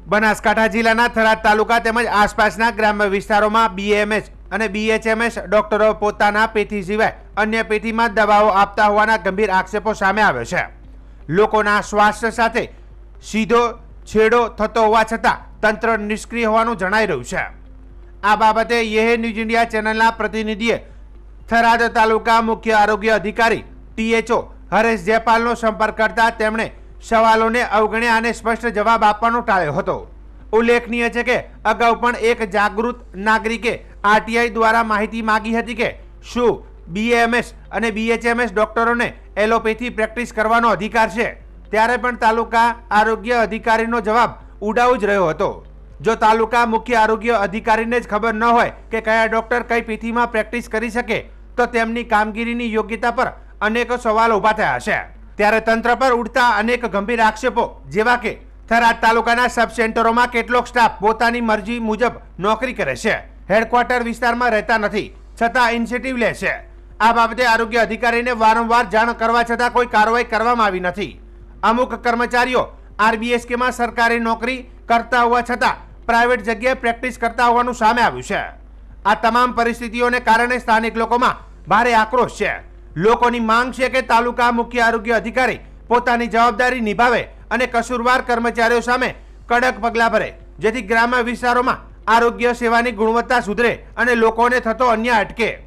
બનાસકાંઠા જિલ્લાના થરાદ તાલુકા તેમજ આસપાસના ગ્રામ્ય વિસ્તારોમાં બીએમએસ અને બીએચએમએસ ડોક્ટરો પોતાના પેથી સિવાય અન્ય પેથીમાં દવાઓ આપતા હોવાના ગંભીર આક્ષેપો સામે આવ્યો છે. લોકોના સ્વાસ્થ્ય સાથે સીધો છેડો થતો હોવા છતાં તંત્ર નિષ્ક્રિય હોવાનું જણાઈ રહ્યું છે. આ બાબતે યે ન્યૂઝ ઇન્ડિયા ચેનલના પ્રતિનિધિએ થરાદ તાલુકા મુખ્ય આરોગ્ય અધિકારી THO હરેશ જયપાલનો સંપર્ક કરતા તેમણે સવાલોને અવગણ્યા અને સ્પષ્ટ જવાબ આપવાનો ટાળ્યો હતો. ઉલ્લેખનીય છે કે અગાઉ પણ એક જાગૃત નાગરિકે RTI દ્વારા માહિતી માંગી હતી કે શું BAMS અને BHMS ડોક્ટરોને એલોપેથી પ્રેક્ટિસ કરવાનો અધિકાર છે, ત્યારે પણ તાલુકા આરોગ્ય અધિકારીનો જવાબ ઉડાવ જ રહ્યો હતો. જો તાલુકા મુખ્ય આરોગ્ય અધિકારીને જ ખબર ન હોય કે કયા ડોક્ટર કઈ પેથીમાં પ્રેક્ટિસ કરી શકે તો તેમની કામગીરીની યોગ્યતા પર અનેક સવાલો ઊભા થયા છે. ત્યારે તંત્ર પર ઉઠતા અનેક ગંભીર આક્ષેપો જેવા કે થરાદ તાલુકાના સબ સેન્ટરોમાં કેટલોક સ્ટાફ પોતાની મરજી મુજબ નોકરી કરે છે, હેડક્વાર્ટર વિસ્તારમાં રહેતા નથી છતાં ઇનિશિયેટિવ લે છે. આ બાબતે આરોગ્ય અધિકારીને વારંવાર જાણ કરવા છતાં કોઈ કાર્યવાહી કરવામાં આવી નથી. અમુક કર્મચારીઓ RBSKમાં સરકારી નોકરી કરતા હોવા છતાં પ્રાઇવેટ જગ્યાએ પ્રેક્ટિસ કરતા હોવાનું સામે આવ્યું છે. આ તમામ પરિસ્થિતિઓને કારણે સ્થાનિક લોકોમાં ભારે આક્રોશ છે. લોકોની માંગ છે કે તાલુકા મુખ્ય આરોગ્ય અધિકારી પોતાની જવાબદારી નિભાવે અને કસૂરવાર કર્મચારીઓ સામે કડક પગલાં ભરે, જેથી ગ્રામ્ય વિસ્તારોમાં આરોગ્ય સેવાની ગુણવત્તા સુધરે અને લોકોને થતો અન્યાય અટકે.